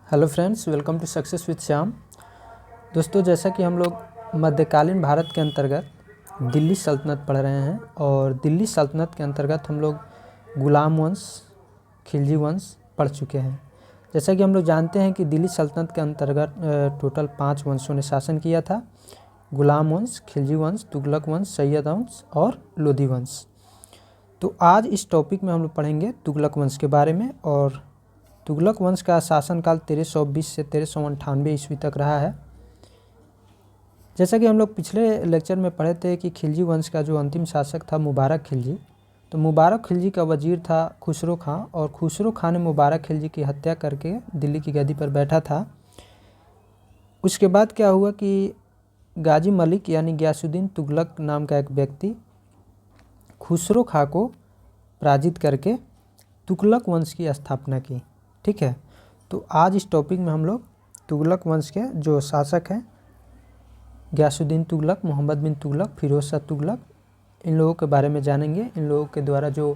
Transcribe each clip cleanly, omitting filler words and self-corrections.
Hello friends, welcome to success with Shyam. दोस्तों, जैसा कि हम लोग मध्यकालीन भारत के अंतर्गत दिल्ली सल्तनत पढ़ रहे हैं और दिल्ली सल्तनत के अंतर्गत हम लोग गुलाम वंश, खिलजी वंश पढ़ चुके हैं। जैसा कि हम लोग जानते हैं कि दिल्ली सल्तनत के अंतर्गत टोटल 5 वंशों ने शासन किया था। गुलाम वंश, खिलजी वंश, तुगलक वंश, सैयद वंश और लोधी वंश। तो आज इस टॉपिक में हम लोग पढ़ेंगे तुगलक वंश के बारे में। और तुगलक वंश का शासनकाल 1320 से 1398 ईस्वी तक रहा है। जैसा कि हम लोग पिछले लेक्चर में पढ़े थे कि खिलजी वंश का जो अंतिम शासक था मुबारक खिलजी, तो मुबारक खिलजी का वजीर था खुसरो खां, और खुसरो खां ने मुबारक खिलजी की हत्या करके दिल्ली की गद्दी पर बैठा था। उसके बाद क्या हुआ कि गाजी मलिक यानी गयासुद्दीन तुगलक नाम का एक व्यक्ति खुसरो खां को पराजित करके तुगलक वंश की स्थापना की। ठीक है, तो आज इस टॉपिक में हम लोग तुगलक वंश के जो शासक हैं गयासुद्दीन तुगलक, मोहम्मद बिन तुगलक, फिरोज शाह तुगलक, इन लोगों के बारे में जानेंगे। इन लोगों के द्वारा जो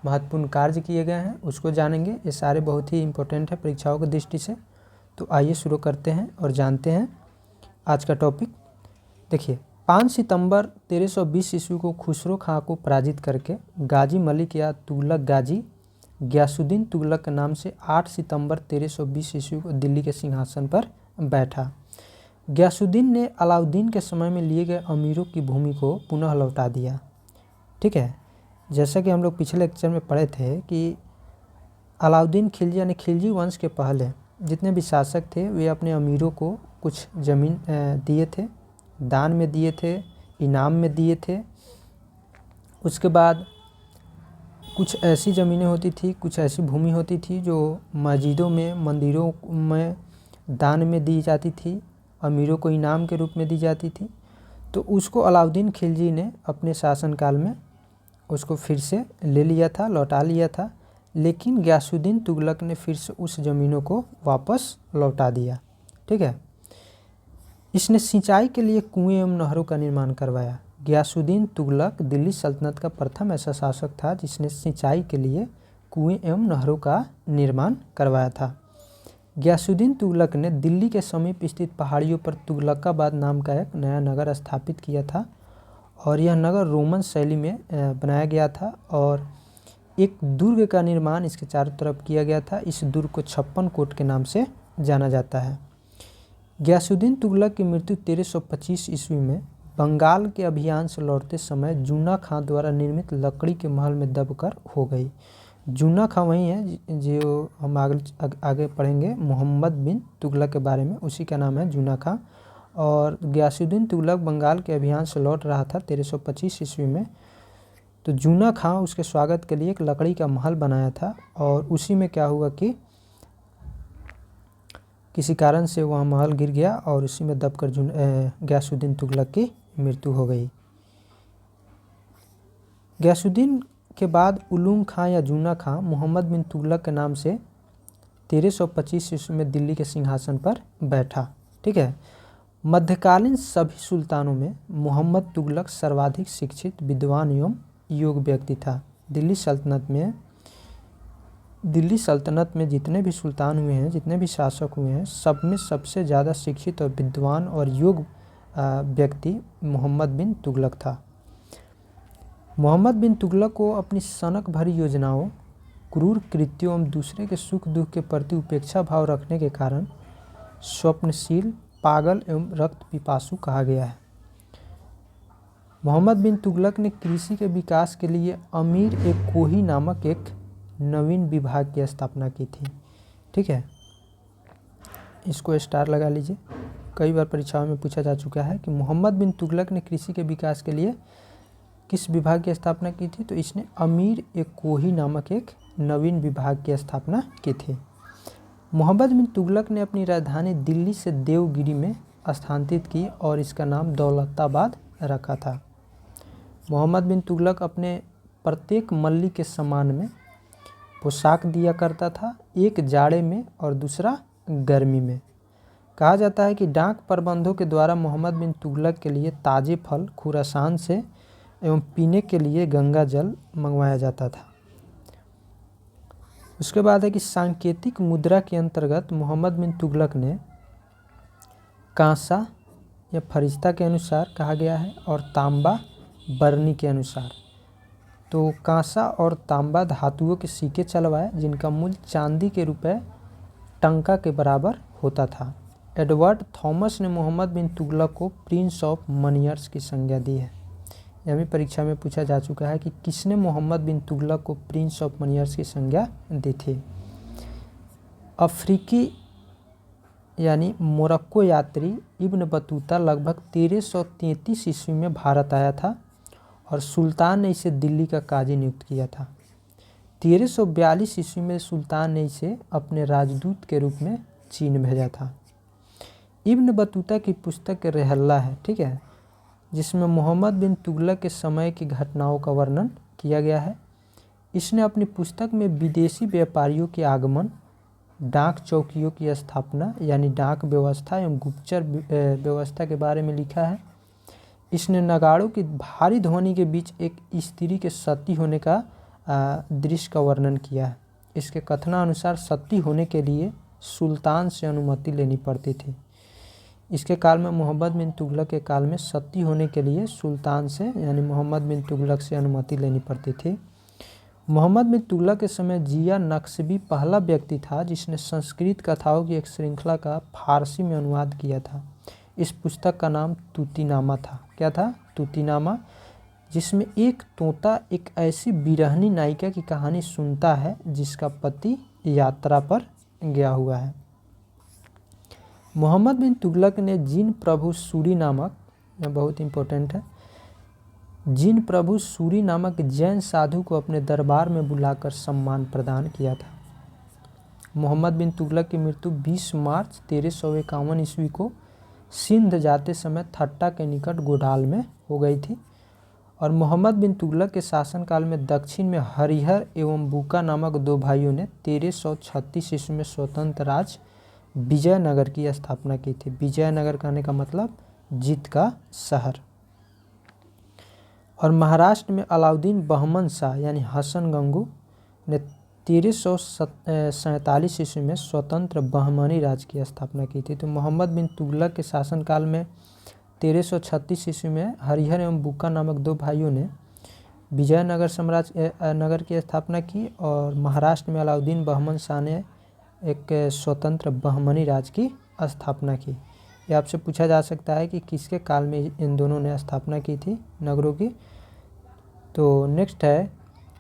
महत्वपूर्ण कार्य किए गए हैं उसको जानेंगे। ये सारे बहुत ही इम्पोर्टेंट है परीक्षाओं की दृष्टि से। तो आइए शुरू करते हैं और जानते हैं आज का टॉपिक। देखिए, 5 सितंबर 1320 ईस्वी को खुसरो खां को पराजित करके गाजी मलिक या तुगलक गाजी गयासुद्दीन तुगलक के नाम से 8 सितंबर 1320 ईस्वी को दिल्ली के सिंहासन पर बैठा। गयासुद्दीन ने अलाउद्दीन के समय में लिए गए अमीरों की भूमि को पुनः लौटा दिया। ठीक है, जैसा कि हम लोग पिछले लेक्चर में पढ़े थे कि अलाउद्दीन खिलजी यानी खिलजी वंश के पहले जितने भी शासक थे वे अपने अमीरों को कुछ ज़मीन दिए थे, दान में दिए थे, इनाम में दिए थे। उसके बाद कुछ ऐसी ज़मीनें होती थी, कुछ ऐसी भूमि होती थी जो मस्जिदों में, मंदिरों में दान में दी जाती थी, अमीरों को इनाम के रूप में दी जाती थी। तो उसको अलाउद्दीन खिलजी ने अपने शासनकाल में उसको फिर से ले लिया था, लौटा लिया था। लेकिन गयासुद्दीन तुगलक ने फिर से उस ज़मीनों को वापस लौटा दिया। ठीक है, इसने सिंचाई के लिए कुएं एवं नहरों का निर्माण करवाया। गयासुद्दीन तुगलक दिल्ली सल्तनत का प्रथम ऐसा शासक था जिसने सिंचाई के लिए कुएं एवं नहरों का निर्माण करवाया था। गयासुद्दीन तुगलक ने दिल्ली के समीप स्थित पहाड़ियों पर तुगलकाबाद नाम का एक नया नगर स्थापित किया था, और यह नगर रोमन शैली में बनाया गया था, और एक दुर्ग का निर्माण इसके चारों तरफ किया गया था। इस दुर्ग को 56 कोट के नाम से जाना जाता है। गयासुद्दीन तुगलक की मृत्यु 1325 ईस्वी में बंगाल के अभियान से लौटते समय जूना खां द्वारा निर्मित लकड़ी के महल में दबकर हो गई। जूना खां वही है जो हम आगे पढ़ेंगे मोहम्मद बिन तुगलक के बारे में, उसी का नाम है जूना खां। और गयासुद्दीन तुगलक बंगाल के अभियान से लौट रहा था 1325 ईस्वी में। तो जूना खां उसके स्वागत के लिए एक लकड़ी का महल बनाया था, और उसी में क्या हुआ कि किसी कारण से वह महल गिर गया और उसी में दबकर गयासुद्दीन तुगलक की मृत्यु हो गई। गयासुद्दीन के बाद उलूग खां या जूना खां मोहम्मद बिन तुगलक के नाम से 1325 ईस्वी में दिल्ली के सिंहासन पर बैठा। ठीक है, मध्यकालीन सभी सुल्तानों में मोहम्मद तुगलक सर्वाधिक शिक्षित, विद्वान एवं योग्य व्यक्ति था। दिल्ली सल्तनत में जितने भी सुल्तान हुए हैं, जितने भी शासक हुए हैं, सब में सबसे ज़्यादा शिक्षित और विद्वान और योग्य व्यक्ति मोहम्मद बिन तुगलक था। मोहम्मद बिन तुगलक को अपनी सनक भरी योजनाओं, क्रूर कृत्यों एवं दूसरे के सुख दुख के प्रति उपेक्षा भाव रखने के कारण स्वप्नशील, पागल एवं रक्त पिपासु कहा गया है। मोहम्मद बिन तुगलक ने कृषि के विकास के लिए अमीर ए कोही नामक एक नवीन विभाग की स्थापना की थी। ठीक है, इसको स्टार लगा लीजिए। कई बार परीक्षाओं में पूछा जा चुका है कि मोहम्मद बिन तुगलक ने कृषि के विकास के लिए किस विभाग की स्थापना की थी। तो इसने अमीर ए कोही नामक एक नवीन विभाग की स्थापना की थी। मोहम्मद बिन तुगलक ने अपनी राजधानी दिल्ली से देवगिरी में स्थानांतरित की और इसका नाम दौलताबाद रखा था। मोहम्मद बिन तुगलक अपने प्रत्येक मल्ली के सम्मान में पोशाक दिया करता था, एक जाड़े में और दूसरा गर्मी में। कहा जाता है कि डाक प्रबंधों के द्वारा मोहम्मद बिन तुगलक के लिए ताज़े फल खुरासान से एवं पीने के लिए गंगा जल मंगवाया जाता था। उसके बाद है कि सांकेतिक मुद्रा के अंतर्गत मोहम्मद बिन तुगलक ने कांसा या फरिश्ता के अनुसार कहा गया है और तांबा बरनी के अनुसार। तो कांसा और तांबा धातुओं के सिक्के चलवाए जिनका मूल्य चांदी के रुपए टंका के बराबर होता था। एडवर्ड थॉमस ने मोहम्मद बिन तुगलक को प्रिंस ऑफ मनियर्स की संज्ञा दी है। यह भी परीक्षा में पूछा जा चुका है कि किसने मोहम्मद बिन तुगलक को प्रिंस ऑफ मनियर्स की संज्ञा दी थी। अफ्रीकी यानी मोरक्को यात्री इब्न बतूता लगभग 1333 ईस्वी में भारत आया था और सुल्तान ने इसे दिल्ली का काजी नियुक्त किया था। 1342 ईस्वी में सुल्तान ने इसे अपने राजदूत के रूप में चीन भेजा था। इब्न बतूता की पुस्तक रहल्ला है, ठीक है, जिसमें मोहम्मद बिन तुगलक के समय की घटनाओं का वर्णन किया गया है। इसने अपनी पुस्तक में विदेशी व्यापारियों के आगमन, डाक चौकियों की स्थापना यानी डाक व्यवस्था एवं गुप्तचर व्यवस्था के बारे में लिखा है। इसने नगाड़ों की भारी ध्वनि के बीच एक स्त्री के सती होने का दृश्य का वर्णन किया है। इसके कथनानुसार सती होने के लिए सुल्तान से अनुमति लेनी पड़ती थी। इसके काल में मोहम्मद बिन तुगलक के काल में सती होने के लिए सुल्तान से यानी मोहम्मद बिन तुगलक से अनुमति लेनी पड़ती थी। मोहम्मद बिन तुगलक के समय जिया नक्शबी पहला व्यक्ति था जिसने संस्कृत कथाओं की एक श्रृंखला का फारसी में अनुवाद किया था। इस पुस्तक का नाम तूतीनामा था। क्या था? तूतीनामा, जिसमें एक तोता एक ऐसी बिरहनी नायिका की कहानी सुनता है जिसका पति यात्रा पर गया हुआ है। मोहम्मद बिन तुगलक ने जिन प्रभु सूरी नामक, यह बहुत इम्पोर्टेंट है, जिन प्रभु सूरी नामक जैन साधु को अपने दरबार में बुलाकर सम्मान प्रदान किया था। मोहम्मद बिन तुगलक की मृत्यु 20 मार्च 1351 ईस्वी को सिंध जाते समय थट्टा के निकट गोडाल में हो गई थी और मोहम्मद बिन तुगलक के शासनकाल में दक्षिण में हरिहर एवं बुका नामक दो भाइयों ने 1336 ईस्वी में स्वतंत्र राज्य विजयनगर की स्थापना की थी। विजयनगर कहने का मतलब जीत का शहर। और महाराष्ट्र में अलाउद्दीन बहमन शाह यानी हसन गंगू ने 1347 ईस्वी में स्वतंत्र बहमनी राज्य की स्थापना की थी। तो मोहम्मद बिन तुगलक के शासनकाल में 1336 ईस्वी में हरिहर एवं बुक्का नामक दो भाइयों ने विजयनगर साम्राज्य नगर की स्थापना की और महाराष्ट्र में अलाउद्दीन बहमन शाह ने एक स्वतंत्र बहमनी राज्य की स्थापना की। ये आपसे पूछा जा सकता है कि किसके काल में इन दोनों ने स्थापना की थी नगरों की। तो नेक्स्ट है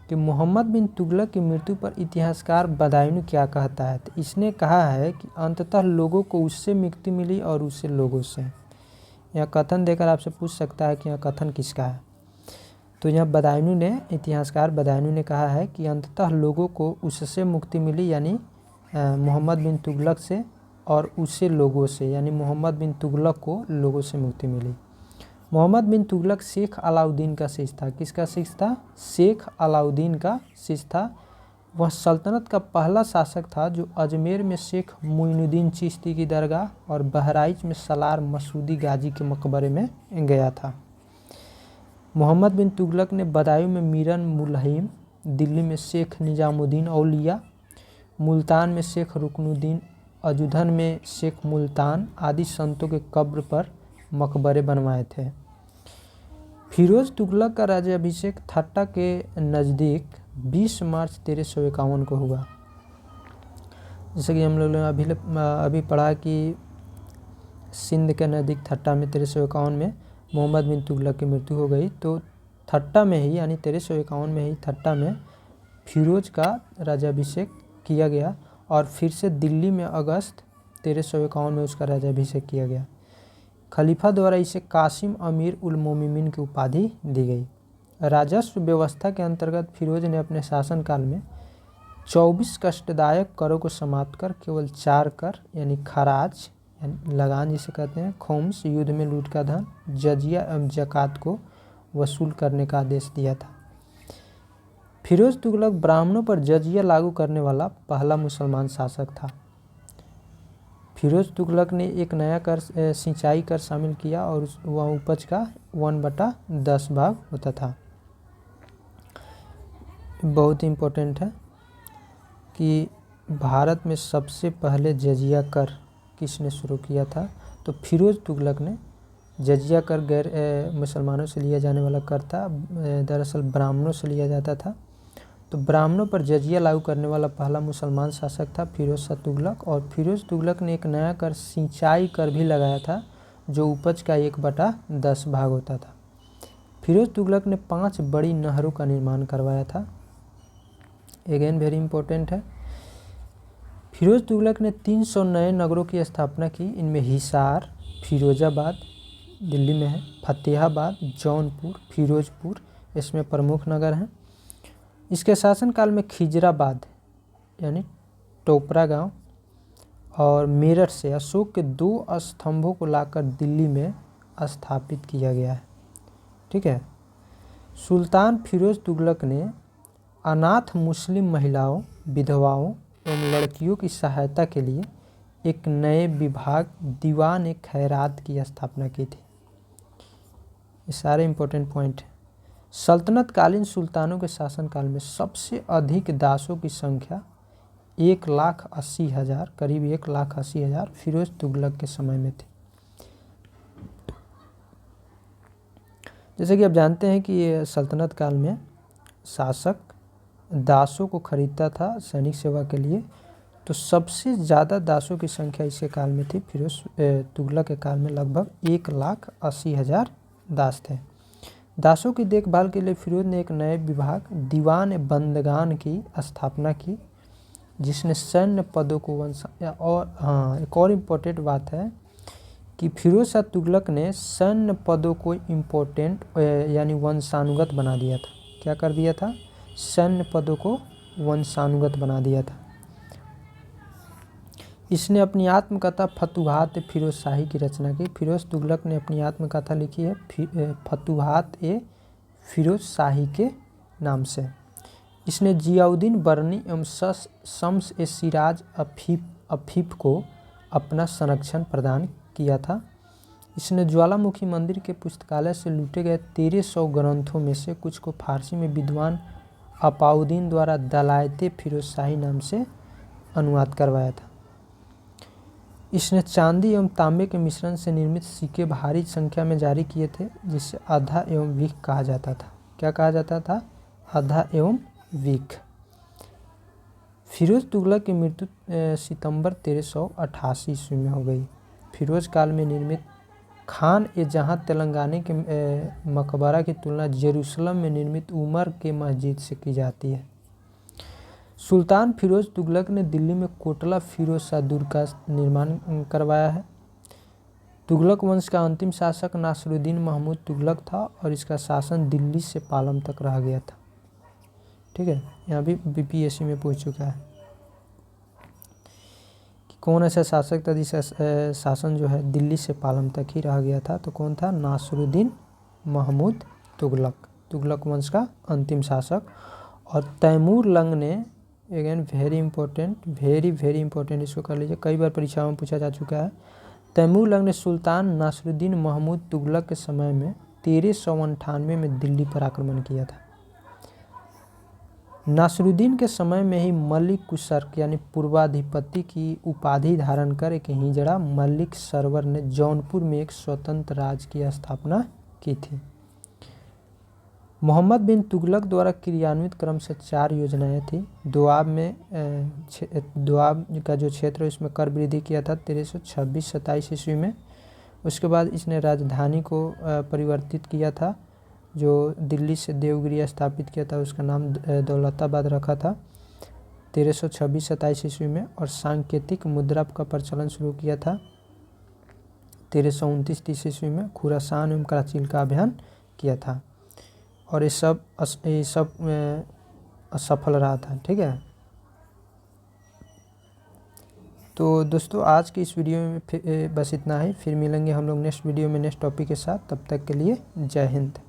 कि मोहम्मद बिन तुगलक की मृत्यु पर इतिहासकार बदायूं क्या कहता है। तो इसने कहा है कि अंततः लोगों को उससे मुक्ति मिली और उससे लोगों से। यह कथन देकर आपसे पूछ सकता है कि यह कथन किसका है। तो यह बदायूं ने, इतिहासकार बदायूं ने कहा है कि अंततः लोगों को उससे मुक्ति मिली यानी मोहम्मद बिन तुगलक से, और उससे लोगों से यानी मोहम्मद बिन तुगलक को लोगों से मुक्ति मिली। मोहम्मद बिन तुगलक शेख अलाउद्दीन का शिष्य था। किसका शिष्य था? शेख अलाउद्दीन का शिष्य था। वह सल्तनत का पहला शासक था जो अजमेर में शेख मुइनुद्दीन चिश्ती की दरगाह और बहराइच में सलार मसूदी गाजी के मकबरे में गया था। मोहम्मद बिन तुगलक ने बदायूं में मीरन मुलहिम, दिल्ली में शेख निजामुद्दीन औलिया, मुल्तान में शेख रुकनुद्दीन, अजुधन में शेख मुल्तान आदि संतों के कब्र पर मकबरे बनवाए थे। फिरोज तुगलक का राज्याभिषेक थट्टा के नज़दीक 20 मार्च 1351 को हुआ। जैसे कि हम लोगों ने अभी पढ़ा कि सिंध के नज़दीक थट्टा में 1351 में मोहम्मद बिन तुगलक की मृत्यु हो गई। तो थट्टा में ही यानी 1351 में ही थट्टा में फिरोज का राज्याभिषेक किया गया और फिर से दिल्ली में अगस्त 1351 में उसका राज्याभिषेक किया गया। खलीफा द्वारा इसे कासिम अमीर उल मोमिनीन की उपाधि दी गई। राजस्व व्यवस्था के अंतर्गत फिरोज ने अपने शासनकाल में 24 कष्टदायक करों को समाप्त कर केवल 4 कर यानी खराज यानी लगान जिसे कहते हैं, खोम्स युद्ध में लूट का धन, जजिया एवं जकात को वसूल करने का आदेश दिया था। फिरोज तुगलक ब्राह्मणों पर जजिया लागू करने वाला पहला मुसलमान शासक था। फिरोज तुगलक ने एक नया कर सिंचाई कर शामिल किया और वह उपज का 1/10 भाग होता था। बहुत इम्पोर्टेंट है कि भारत में सबसे पहले जजिया कर किसने शुरू किया था? तो फिरोज़ तुगलक ने। जजिया कर गैर मुसलमानों से लिया जाने वाला कर था, दरअसल ब्राह्मणों से लिया जाता था। तो ब्राह्मणों पर जजिया लागू करने वाला पहला मुसलमान शासक था फिरोज़ शाह तुगलक। और फिरोज़ तुगलक ने एक नया कर सिंचाई कर भी लगाया था, जो उपज का 1/10 भाग होता था। फिरोज़ तुगलक ने 5 बड़ी नहरों का निर्माण करवाया था। अगेन वेरी इंपॉर्टेंट है। फिरोज़ तुगलक ने 300 नए नगरों की स्थापना की। इनमें हिसार, फिरोजाबाद दिल्ली में है, फतेहाबाद, जौनपुर, फिरोजपुर इसमें प्रमुख नगर हैं। इसके शासनकाल में खिजराबाद यानी टोपरा गांव और मेरठ से अशोक के 2 स्तंभों को लाकर दिल्ली में स्थापित किया गया है। ठीक है। सुल्तान फिरोज़ तुगलक ने अनाथ मुस्लिम महिलाओं, विधवाओं एवं लड़कियों की सहायता के लिए एक नए विभाग दीवान खैरात की स्थापना की थी। ये सारे इम्पोर्टेंट पॉइंट हैं। सल्तनत कालीन सुल्तानों के शासनकाल में सबसे अधिक दासों की संख्या 1,80,000 करीब 1,80,000 फिरोज़ तुगलक के समय में थी। जैसे कि आप जानते हैं कि ये सल्तनत काल में शासक दासों को खरीदता था सैनिक सेवा के लिए, तो सबसे ज़्यादा दासों की संख्या इसके काल में थी। फिरोज़ तुगलक के काल में लगभग 1,80,000 दास थे। दासों की देखभाल के लिए फिरोज़ ने एक नए विभाग दीवान बंदगान की स्थापना की, जिसने सैन्य पदों को और हाँ, एक और इम्पोर्टेंट बात है कि फिरोज़ शाह तुगलक ने सैन्य पदों को इम्पोर्टेंट यानी वंशानुगत बना दिया था। क्या कर दिया था? सैन्य पदों को वंशानुगत बना दिया था। इसने अपनी आत्मकथा फतुहात फिरोज शाही की रचना की। फिरोज़ तुगलक ने अपनी आत्मकथा लिखी है फतुहात फिरोज शाही के नाम से। इसने जियाउद्दीन बर्नी एवं शम्स सिराज अफीफ को अपना संरक्षण प्रदान किया था। इसने ज्वालामुखी मंदिर के पुस्तकालय से लूटे गए 1300 ग्रंथों में से कुछ को फारसी में विद्वान अपाउद्दीन द्वारा दलायते फिरोज शाही नाम से अनुवाद करवाया था। इसने चांदी एवं तांबे के मिश्रण से निर्मित सिक्के भारी संख्या में जारी किए थे, जिसे आधा एवं विक कहा जाता था। क्या कहा जाता था? आधा एवं विक। फिरोज़ तुगलक की मृत्यु सितंबर 1388 ईस्वी में हो गई। फिरोज काल में निर्मित खान ए जहां तेलंगाना के मकबरा की तुलना जेरूसलम में निर्मित उमर के मस्जिद से की जाती है। सुल्तान फिरोज़ तुगलक ने दिल्ली में कोटला फिरोज शाह दुर्ग का निर्माण करवाया है। तुगलक वंश का अंतिम शासक नासिरुद्दीन महमूद तुगलक था और इसका शासन दिल्ली से पालम तक रह गया था। ठीक है, यहाँ भी बीपीएससी में पूछ चुका है कि कौन ऐसा शासक था जिसका शासन जो है दिल्ली से पालम तक ही रह गया था। तो कौन था? नासिरुद्दीन महमूद तुगलक, तुगलक वंश का अंतिम शासक। और तैमूर लंग ने, अगेन वेरी इंपॉर्टेंट, इसको कर लीजिए, कई बार परीक्षाओं में पूछा जा चुका है। तैमूर लंग ने सुल्तान नासिरुद्दीन महमूद तुगलक के समय में 1398 में दिल्ली पर आक्रमण किया था। नासिरुद्दीन के समय में ही मलिक कुसर्क यानी पूर्वाधिपति की उपाधि धारण कर एक हिजड़ा मलिक सरवर ने जौनपुर में एक स्वतंत्र राज्य की स्थापना की थी। मोहम्मद बिन तुगलक द्वारा क्रियान्वित क्रम से 4 योजनाएं थी। दोआब का जो क्षेत्र है उसमें कर वृद्धि किया था 1326-27 ईस्वी में। उसके बाद इसने राजधानी को परिवर्तित किया था, जो दिल्ली से देवगिरी स्थापित किया था, उसका नाम दौलताबाद रखा था 1326-27 ईस्वी में। और सांकेतिक मुद्रा का प्रचलन शुरू किया था 1329-30 ईस्वी में। खुरासान एवं कराचील का अभियान किया था और ये सब असफल रहा था। ठीक है, तो दोस्तों आज की इस वीडियो में बस इतना ही। फिर मिलेंगे हम लोग नेक्स्ट वीडियो में नेक्स्ट टॉपिक के साथ। तब तक के लिए जय हिंद।